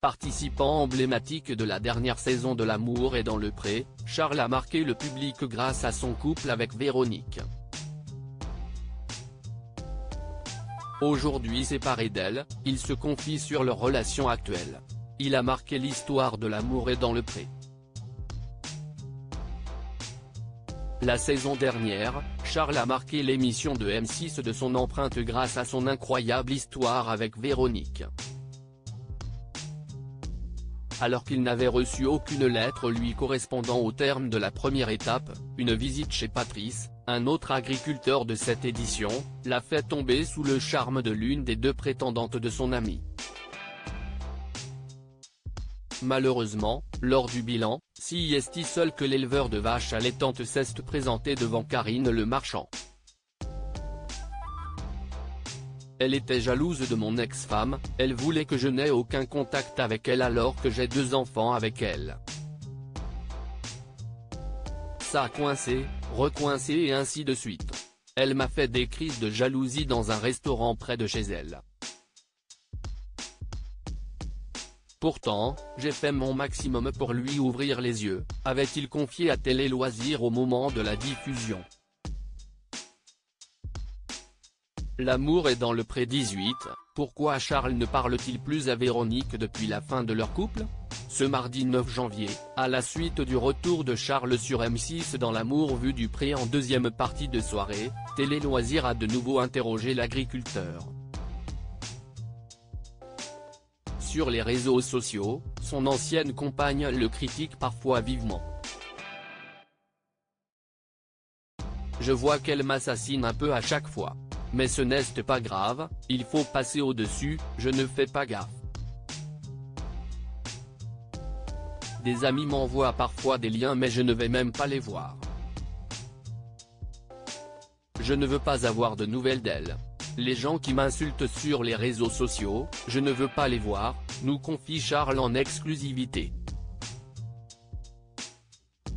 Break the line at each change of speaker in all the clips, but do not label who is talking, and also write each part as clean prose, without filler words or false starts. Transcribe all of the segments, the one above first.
Participant emblématique de la dernière saison de L'amour est dans le pré, Charles a marqué le public grâce à son couple avec Véronique. Aujourd'hui séparé d'elle, il se confie sur leur relation actuelle. Il a marqué l'histoire de L'amour est dans le pré. La saison dernière, Charles a marqué l'émission de M6 de son empreinte grâce à son incroyable histoire avec Véronique. Alors qu'il n'avait reçu aucune lettre lui correspondant au terme de la première étape, une visite chez Patrice, un autre agriculteur de cette édition, l'a fait tomber sous le charme de l'une des deux prétendantes de son ami. Malheureusement, lors du bilan, c'est seul que l'éleveur de vaches allaitantes s'est présenté devant Karine Le Marchand. Elle était jalouse de mon ex-femme, elle voulait que je n'aie aucun contact avec elle alors que j'ai 2 enfants avec elle. Ça a coincé, recoincé et ainsi de suite. Elle m'a fait des crises de jalousie dans un restaurant près de chez elle. Pourtant, j'ai fait mon maximum pour lui ouvrir les yeux, avait-il confié à Télé Loisirs au moment de la diffusion. L'amour est dans le pré 18, pourquoi Charles ne parle-t-il plus à Véronique depuis la fin de leur couple? Ce mardi 9 janvier, à la suite du retour de Charles sur M6 dans L'amour vu du pré en deuxième partie de soirée, Télé Loisirs a de nouveau interrogé l'agriculteur. Sur les réseaux sociaux, son ancienne compagne le critique parfois vivement. Je vois qu'elle m'assassine un peu à chaque fois. Mais ce n'est pas grave, il faut passer au-dessus, je ne fais pas gaffe. Des amis m'envoient parfois des liens mais je ne vais même pas les voir. Je ne veux pas avoir de nouvelles d'elle. Les gens qui m'insultent sur les réseaux sociaux, je ne veux pas les voir, nous confie Charles en exclusivité.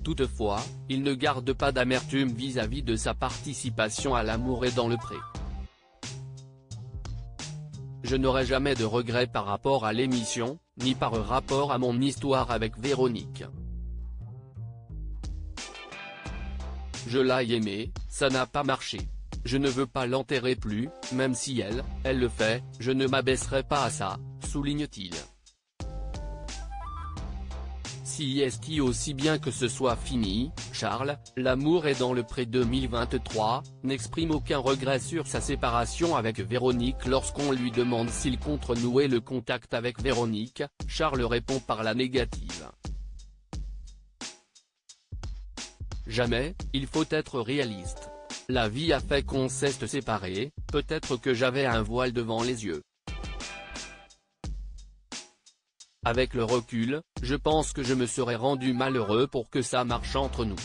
Toutefois, il ne garde pas d'amertume vis-à-vis de sa participation à L'amour est dans le pré. Je n'aurai jamais de regrets par rapport à l'émission, ni par rapport à mon histoire avec Véronique. Je l'ai aimée, ça n'a pas marché. Je ne veux pas l'enterrer plus, même si elle le fait, je ne m'abaisserai pas à ça, souligne-t-il. Si aussi bien que ce soit fini, Charles, L'amour est dans le pré 2023, n'exprime aucun regret sur sa séparation avec Véronique. Lorsqu'on lui demande s'il compte renouer le contact avec Véronique, Charles répond par la négative. Jamais, il faut être réaliste. La vie a fait qu'on s'est séparés, peut-être que j'avais un voile devant les yeux. Avec le recul, je pense que je me serais rendu malheureux pour que ça marche entre nous.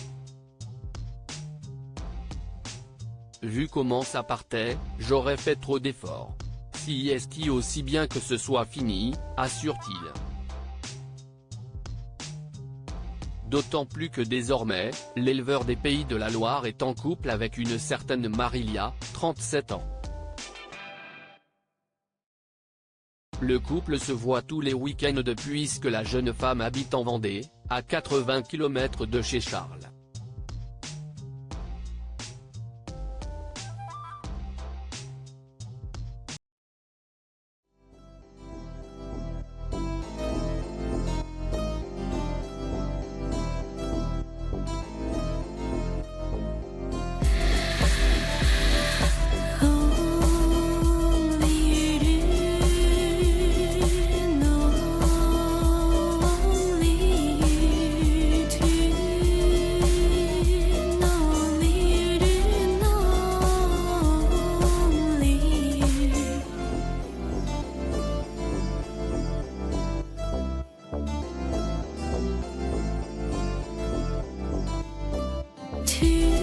Vu comment ça partait, j'aurais fait trop d'efforts. Si aussi bien que ce soit fini, assure-t-il. D'autant plus que désormais, l'éleveur des Pays de la Loire est en couple avec une certaine Marilia, 37 ans. Le couple se voit tous les week-ends puisque la jeune femme habite en Vendée, à 80 km de chez Charles.
To